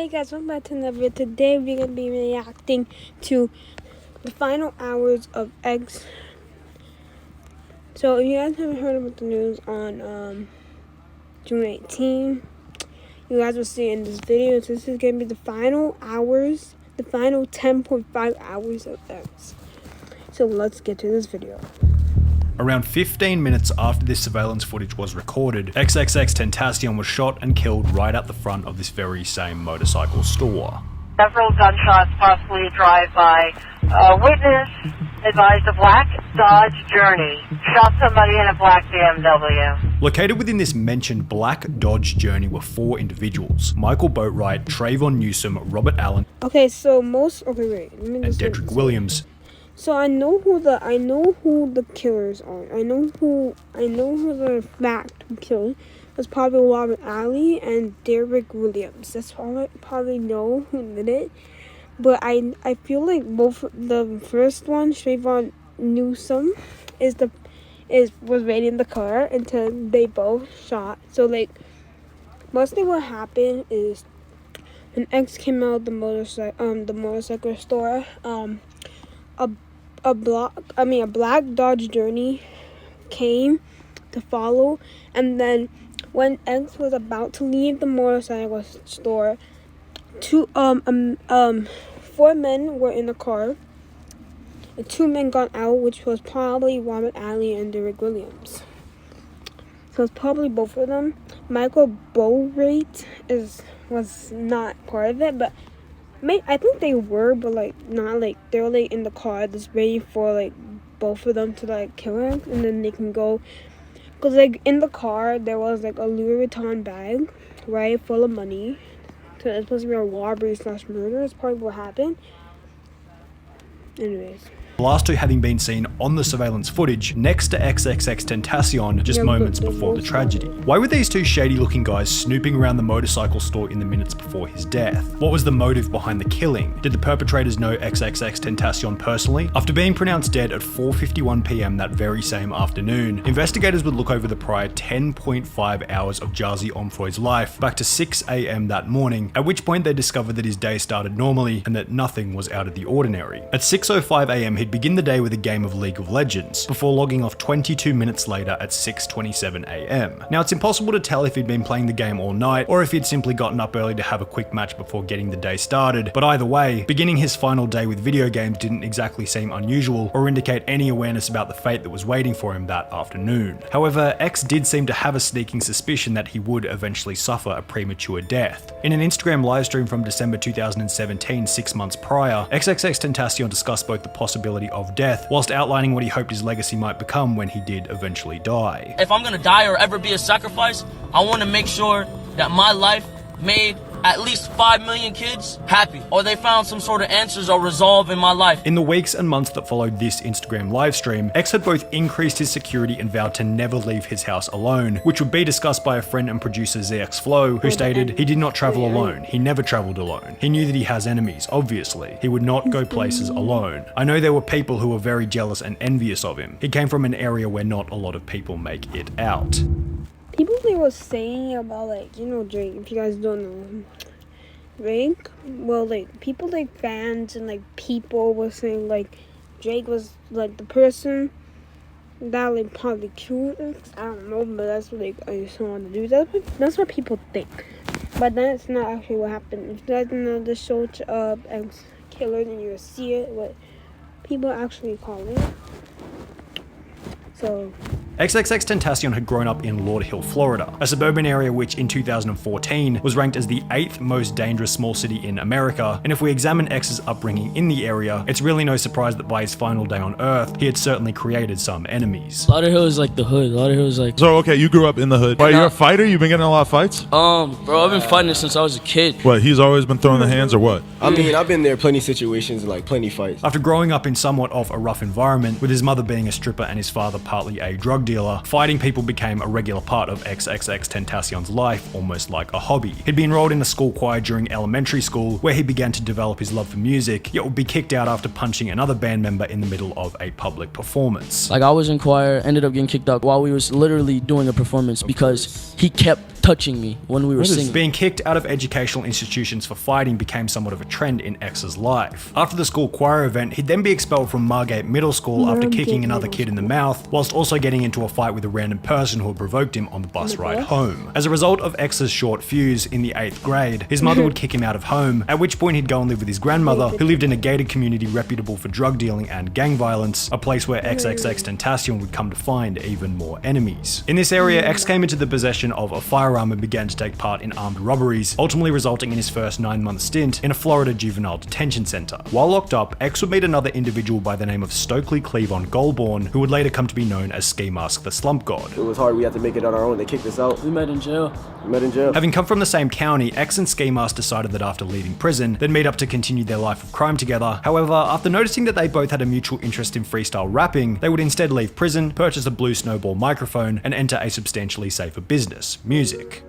Hey guys, welcome back to another video. Today we're going to be reacting to the final hours of X. So if you guys haven't heard about the news on June 18, you guys will see in this video. So this is going to be the final hours, the final 10.5 hours of X. So let's get to this video. Around 15 minutes after this surveillance footage was recorded, XXXtentacion was shot and killed right at the front of this very same motorcycle store. Several gunshots, possibly a drive-by. Witness advised a black Dodge Journey. Shot somebody in a black BMW. Located within this mentioned black Dodge Journey were 4 individuals: Michael Boatwright, Trayvon Newsom, Robert Allen, and Dedrick Williams. So I know who the killers are. I know who the fact killer was. Probably Robert Alley and Derrick Williams. That's all I probably know who did it. But I feel like both the first one, Trayvon Newsom, was waiting in the car until they both shot. So like mostly what happened is when X came out of the motorcycle store, a black Dodge Journey came to follow, and then when X was about to leave the motorcycle store, 4 men were in the car, and 2 men got out, which was probably Robert Alley and Derrick Williams. So it's probably both of them. Michael Boatwright was not part of it, but I think they were, but like not like they were like in the car just waiting for like both of them to like kill him, and then they can go. Cause like in the car there was like a Louis Vuitton bag, right, full of money. So it's supposed to be a robbery / murder. That's probably what happened. Anyways. The last 2 having been seen on the surveillance footage next to XXXtentacion just moments before the tragedy. Why were these 2 shady looking guys snooping around the motorcycle store in the minutes before his death? What was the motive behind the killing? Did the perpetrators know XXXtentacion personally? After being pronounced dead at 4:51 PM that very same afternoon, investigators would look over the prior 10.5 hours of Jazi Omfroy's life back to 6 AM that morning, at which point they discovered that his day started normally and that nothing was out of the ordinary. At 6:05 AM he'd begin the day with a game of League of Legends, before logging off 22 minutes later at 6:27 AM. Now it's impossible to tell if he'd been playing the game all night, or if he'd simply gotten up early to have a quick match before getting the day started, but either way, beginning his final day with video games didn't exactly seem unusual, or indicate any awareness about the fate that was waiting for him that afternoon. However, X did seem to have a sneaking suspicion that he would eventually suffer a premature death. In an Instagram livestream from December 2017, 6 months prior, XXXtentacion discussed both the possibility of death, whilst outlining what he hoped his legacy might become when he did eventually die. If I'm gonna die or ever be a sacrifice, I want to make sure that my life made at least 5 million kids happy, or they found some sort of answers or resolve in my life. In the weeks and months that followed this Instagram livestream, X had both increased his security and vowed to never leave his house alone, which would be discussed by a friend and producer ZXFlow, who stated he did not travel alone, he never traveled alone. He knew that he has enemies, obviously. He would not go places alone. I know there were people who were very jealous and envious of him. He came from an area where not a lot of people make it out. People they were saying about like, Drake, if you guys don't know Drake, well, like people like fans and like people were saying like Drake was like the person that like probably killed X. I don't know, but that's what like I just want to do. That's what people think, but that's not actually what happened. If you guys know the show X killer, then you'll see it what people actually call it. So XXXtentacion had grown up in Lord Hill, Florida, a suburban area which in 2014 was ranked as the 8th most dangerous small city in America, and if we examine X's upbringing in the area, it's really no surprise that by his final day on Earth, he had certainly created some enemies. Lauderhill is like the hood. Lauderhill is like... So, okay, you grew up in the hood. Wait, you're a fighter? You've been getting in a lot of fights? Bro, I've been fighting since I was a kid. What, he's always been throwing the hands or what? I mean, I've been there plenty of situations, like plenty fights. After growing up in somewhat of a rough environment, with his mother being a stripper and his father partly a drug drug dealer, fighting people became a regular part of XXXtentacion's life, almost like a hobby. He'd be enrolled in a school choir during elementary school, where he began to develop his love for music, yet would be kicked out after punching another band member in the middle of a public performance. Like, I was in choir, ended up getting kicked out while we was literally doing a performance because he kept touching me when we were singing. Being kicked out of educational institutions for fighting became somewhat of a trend in X's life. After the school choir event, he'd then be expelled from Margate Middle School after kicking another kid in the mouth, whilst also getting into a fight with a random person who had provoked him on the bus ride home. As a result of X's short fuse in the 8th grade, his mother would kick him out of home, at which point he'd go and live with his grandmother, who lived in a gated community reputable for drug dealing and gang violence, a place where XXXtentacion would come to find even more enemies. In this area, X came into the possession of a firearm and began to take part in armed robberies, ultimately resulting in his first 9-month stint in a Florida juvenile detention center. While locked up, X would meet another individual by the name of Stokely Cleavon Goldborn, who would later come to be known as Ski Mask the Slump God. It was hard. We had to make it on our own. They kicked us out. We met in jail. Having come from the same county, X and Ski Mask decided that after leaving prison, they'd meet up to continue their life of crime together. However, after noticing that they both had a mutual interest in freestyle rapping, they would instead leave prison, purchase a blue snowball microphone, and enter a substantially safer business, music.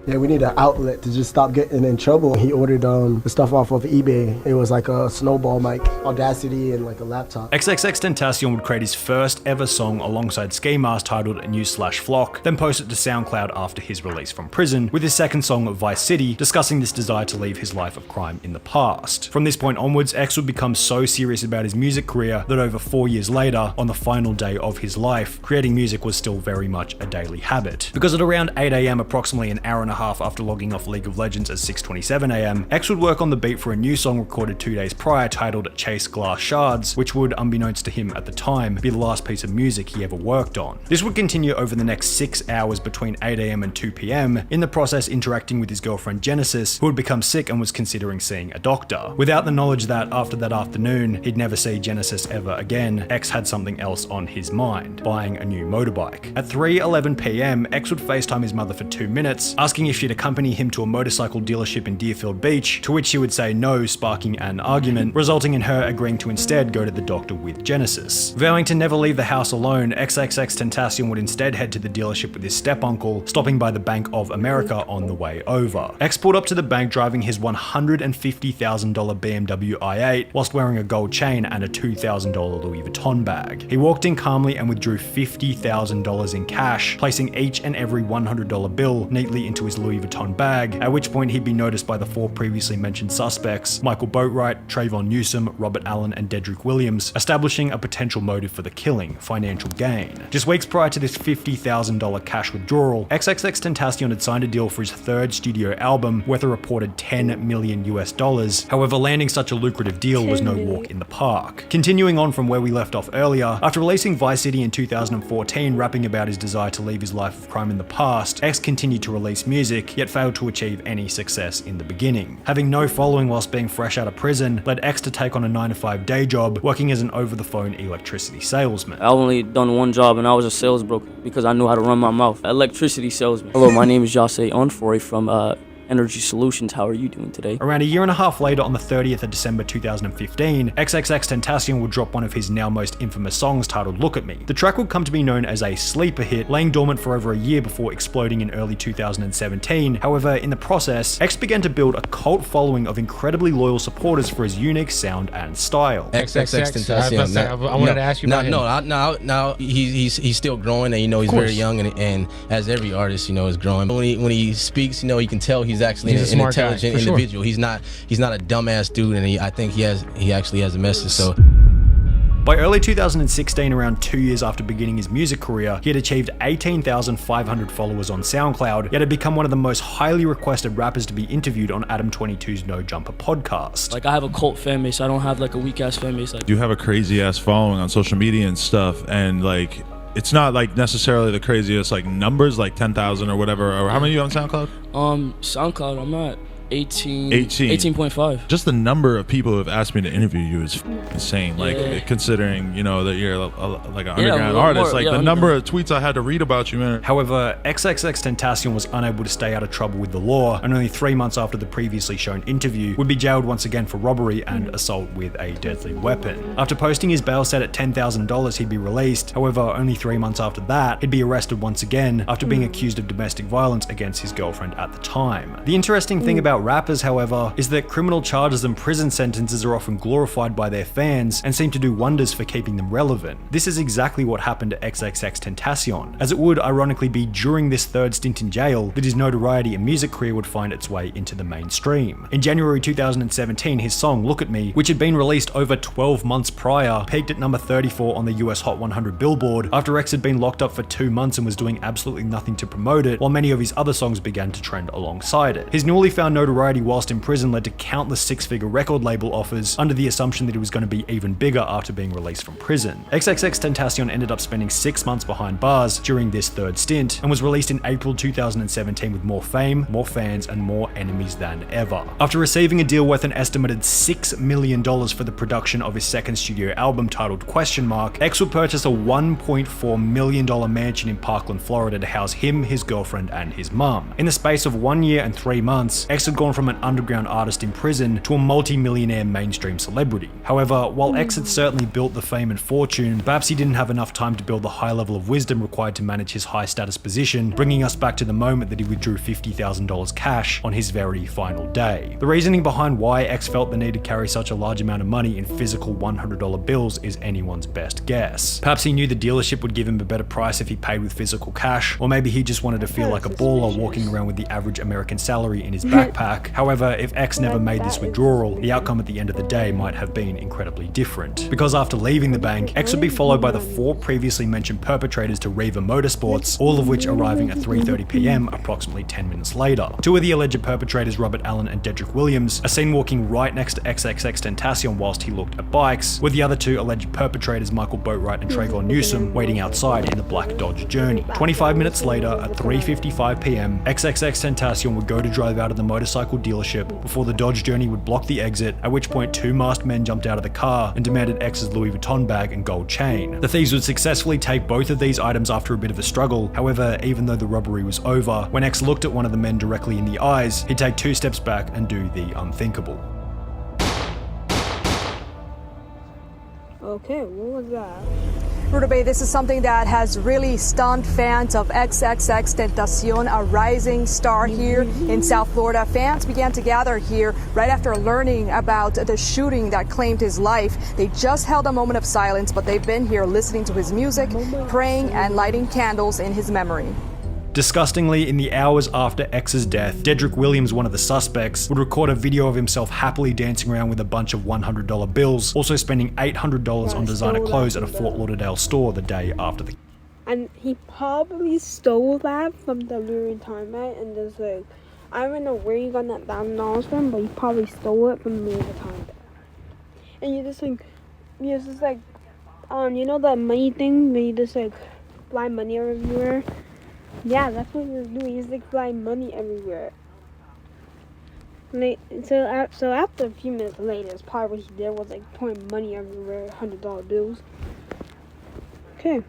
Yeah, we need an outlet to just stop getting in trouble. He ordered the stuff off of eBay. It was like a snowball mic, Audacity, and like a laptop. XXXtentacion would create his first ever song alongside Ski Mask titled New/Flock, then post it to SoundCloud after his release from prison, with his second song, Vice City, discussing this desire to leave his life of crime in the past. From this point onwards, X would become so serious about his music career that over 4 years later, on the final day of his life, creating music was still very much a daily habit. Because at around 8 AM, approximately an hour and a half after logging off League of Legends at 6:27 AM, X would work on the beat for a new song recorded 2 days prior titled Chase Glass Shards, which would, unbeknownst to him at the time, be the last piece of music he ever worked on. This would continue over the next 6 hours between 8 AM and 2 PM, in the process interacting with his girlfriend Genesis, who had become sick and was considering seeing a doctor. Without the knowledge that, after that afternoon, he'd never see Genesis ever again, X had something else on his mind, buying a new motorbike. At 3:11 PM, X would FaceTime his mother for 2 minutes, asking if she'd accompany him to a motorcycle dealership in Deerfield Beach, to which she would say no, sparking an argument, resulting in her agreeing to instead go to the doctor with Genesis. Vowing to never leave the house alone, XXXtentacion would instead head to the dealership with his step-uncle, stopping by the Bank of America on the way over. X pulled up to the bank driving his $150,000 BMW i8, whilst wearing a gold chain and a $2,000 Louis Vuitton bag. He walked in calmly and withdrew $50,000 in cash, placing each and every $100 bill neatly into his Louis Vuitton bag, at which point he'd be noticed by the 4 previously mentioned suspects, Michael Boatwright, Trayvon Newsom, Robert Allen, and Dedrick Williams, establishing a potential motive for the killing, financial gain. Just weeks prior to this $50,000 cash withdrawal, XXXtentacion had signed a deal for his 3rd studio album worth a reported $10 million US. However, landing such a lucrative deal was no walk in the park. Continuing on from where we left off earlier, after releasing Vice City in 2014, rapping about his desire to leave his life of crime in the past, X continued to release music, yet failed to achieve any success in the beginning. Having no following whilst being fresh out of prison led X to take on a 9-to-5 day job, working as an over-the-phone electricity salesman. I only done one job and I was a sales broker because I knew how to run my mouth. Electricity salesman. Hello, my name is Jose Onfoy from Energy Solutions. How are you doing today? Around a year and a half later, on the 30th of December 2015, XXXtentacion would drop one of his now most infamous songs titled Look At Me. The track would come to be known as a sleeper hit, laying dormant for over a year before exploding in early 2017. However, in the process, X began to build a cult following of incredibly loyal supporters for his unique sound and style. XXXtentacion. I wanted to ask you about him. No, he's still growing, and he's very young, and as every artist, is growing. When he speaks, you can tell he's actually an intelligent individual. He's not a dumbass dude, and I think he actually has a message. So by early 2016, around 2 years after beginning his music career, he had achieved 18,500 followers on SoundCloud, yet had become one of the most highly requested rappers to be interviewed on Adam 22's No Jumper podcast. Like, I have a cult fan base. I don't have like a weak ass fan base. You have a crazy ass following on social media and stuff, and like, it's not like necessarily the craziest like numbers, like 10,000 or whatever. Or how many are you on SoundCloud? SoundCloud, I'm at 18.5. Just the number of people who have asked me to interview you is insane. Like, considering, you know, that you're like an underground artist, like the number of tweets I had to read about you, man. However, XXXtentacion was unable to stay out of trouble with the law, and only 3 months after the previously shown interview, would be jailed once again for robbery and assault with a deadly weapon. After posting his bail set at $10,000, he'd be released. However, only 3 months after that, he'd be arrested once again after being accused of domestic violence against his girlfriend at the time. The interesting thing about rappers, however, is that criminal charges and prison sentences are often glorified by their fans and seem to do wonders for keeping them relevant. This is exactly what happened to XXXtentacion, as it would ironically be during this third stint in jail that his notoriety and music career would find its way into the mainstream. In January 2017, his song Look At Me, which had been released over 12 months prior, peaked at number 34 on the US Hot 100 Billboard after X had been locked up for 2 months and was doing absolutely nothing to promote it, while many of his other songs began to trend alongside it. His newly found notoriety whilst in prison led to countless six-figure record label offers under the assumption that he was going to be even bigger after being released from prison. XXXtentacion ended up spending 6 months behind bars during this third stint and was released in April 2017 with more fame, more fans, and more enemies than ever. After receiving a deal worth an estimated $6 million for the production of his second studio album titled Question Mark, X would purchase a $1.4 million mansion in Parkland, Florida to house him, his girlfriend, and his mum. In the space of 1 year and 3 months, X had gone from an underground artist in prison to a multi-millionaire mainstream celebrity. However, while X had certainly built the fame and fortune, perhaps he didn't have enough time to build the high level of wisdom required to manage his high status position, bringing us back to the moment that he withdrew $50,000 cash on his very final day. The reasoning behind why X felt the need to carry such a large amount of money in physical $100 bills is anyone's best guess. Perhaps he knew the dealership would give him a better price if he paid with physical cash, or maybe he just wanted to feel like a baller walking around with the average American salary in his backpack. However, if X never made this withdrawal, the outcome at the end of the day might have been incredibly different. Because after leaving the bank, X would be followed by the 4 previously mentioned perpetrators to Riva Motorsports, all of which arriving at 3:30 PM approximately 10 minutes later. 2 of the alleged perpetrators, Robert Allen and Dedrick Williams, are seen walking right next to XXXtentacion whilst he looked at bikes, with the other 2 alleged perpetrators, Michael Boatwright and Trayvon Newsom, waiting outside in the black Dodge Journey. 25 minutes later, at 3:55 PM, XXXtentacion would go to drive out of the motorcycle dealership before the Dodge Journey would block the exit, at which point 2 masked men jumped out of the car and demanded X's Louis Vuitton bag and gold chain. The thieves would successfully take both of these items after a bit of a struggle. However, even though the robbery was over, when X looked at one of the men directly in the eyes, he'd take 2 steps back and do the unthinkable. Okay, what was that? Rutabe, this is something that has really stunned fans of XXXtentacion, a rising star here in South Florida. Fans began to gather here right after learning about the shooting that claimed his life. They just held a moment of silence, but they've been here listening to his music, praying, and lighting candles in his memory. Disgustingly, in the hours after X's death, Dedrick Williams, one of the suspects, would record a video of himself happily dancing around with a bunch of $100 bills, also spending $800 on designer clothes at a Fort Lauderdale store the day after the... And he probably stole that from the Louis Vuitton bag and just like, I don't know where you got that $1,000 from, but he probably stole it from the Louis Vuitton bag. And you just like, you know that money thing where you just like fly money everywhere? Yeah, that's what he was doing. He's like flying money everywhere. So after a few minutes later, it's probably what he did was like pouring money everywhere, $100 bills. Okay,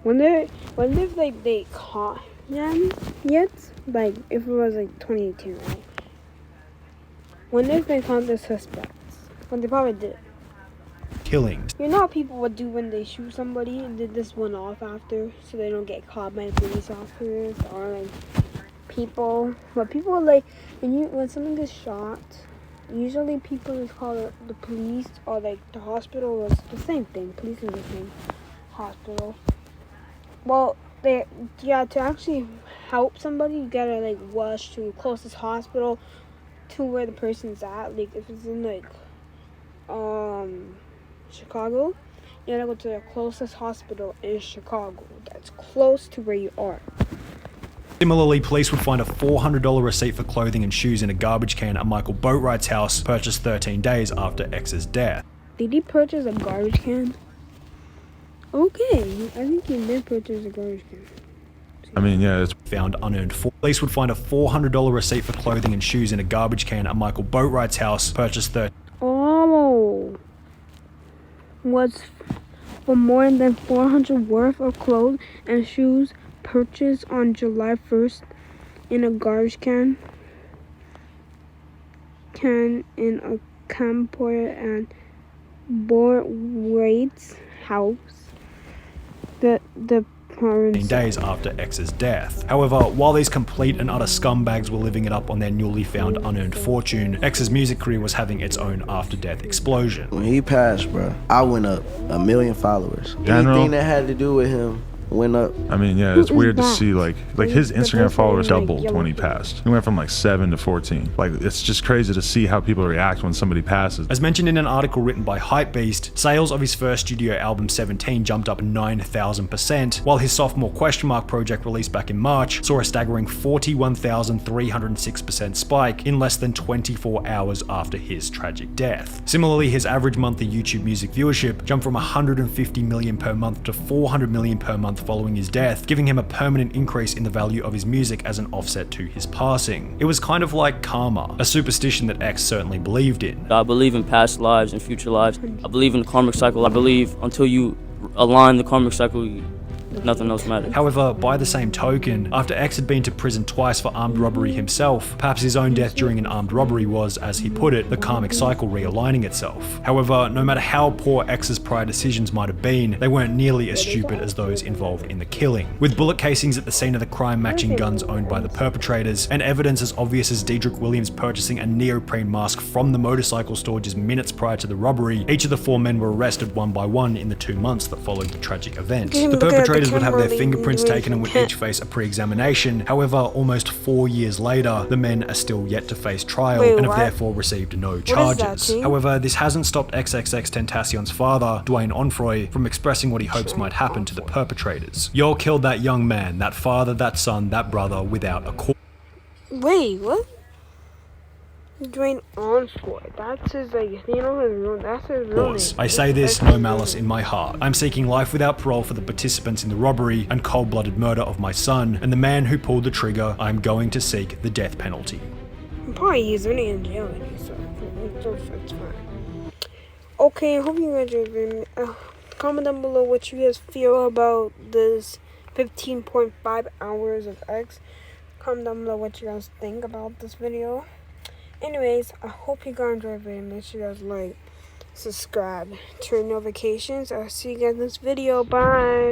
wonder if like they caught him yet? Like if it was like 2018, right? Wonder if they found the suspects. Well, they probably did. Killings. You know how people would do when they shoot somebody and they just run off after so they don't get caught by police officers or like people. But people like when someone gets shot, usually people just call the police or like the hospital. It's the same thing. Police is the same. Hospital. Well, to actually help somebody, you gotta like rush to the closest hospital to where the person's at. Like if it's in like Chicago, you gotta go to the closest hospital in Chicago that's close to where you are. Similarly, police would find a $400 receipt for clothing and shoes in a garbage can at Michael Boatwright's house, purchased 13 days after X's death. Did he purchase a garbage can? Okay, I think he did purchase a garbage can. I mean, yeah, it's found unearned. Police would find a $400 receipt for clothing and shoes in a garbage can at Michael Boatwright's house, purchased Oh, was for more than $400 worth of clothes and shoes purchased on July 1st in a garbage can in a Campoy and Boatwright's house. The days after X's death. However, while these complete and utter scumbags were living it up on their newly found unearned fortune, X's music career was having its own after-death explosion. When he passed, bro, I went up 1 million followers. Anything that had to do with him went up. I mean, yeah, it's weird to see like his Instagram followers doubled when he passed. He went from like 7 to 14. Like, it's just crazy to see how people react when somebody passes. As mentioned in an article written by Hypebeast, sales of his first studio album 17 jumped up 9,000%, while his sophomore ? Project released back in March saw a staggering 41,306% spike in less than 24 hours after his tragic death. Similarly, his average monthly YouTube music viewership jumped from 150 million per month to 400 million per month following his death, giving him a permanent increase in the value of his music as an offset to his passing. It was kind of like karma, a superstition that X certainly believed in. I believe in past lives and future lives. I believe in the karmic cycle. I believe until you align the karmic cycle, nothing else matters. However, by the same token, after X had been to prison twice for armed robbery himself, perhaps his own death during an armed robbery was, as he put it, the karmic cycle realigning itself. However, no matter how poor X's prior decisions might have been, they weren't nearly as stupid as those involved in the killing. With bullet casings at the scene of the crime matching guns owned by the perpetrators, and evidence as obvious as Dedrick Williams purchasing a neoprene mask from the motorcycle store just minutes prior to the robbery, each of the 4 men were arrested one by one in the 2 months that followed the tragic event. The perpetrators would have their fingerprints taken and would each face a pre-examination. However, almost 4 years later, the men are still yet to face trial and have therefore received no charges. However, this hasn't stopped XXXtentacion's father, Dwayne Onfroy, from expressing what he hopes might happen to the perpetrators. Y'all killed that young man, that father, that son, that brother without a cause. Wait, what? Dwayne Onfroy. That's his, like, you know, that's his real name. I say this, no malice in my heart. I'm seeking life without parole for the participants in the robbery and cold-blooded murder of my son, and the man who pulled the trigger. I'm going to seek the death penalty. Probably he's only in jail, so it's fine. Okay, I hope you guys enjoyed it. Comment down below what you guys feel about this 15.5 hours of X. Comment down below what you guys think about this video. Anyways, I hope you guys enjoyed the video. Make sure you guys like, subscribe, turn notifications. I'll see you guys in this video. Bye.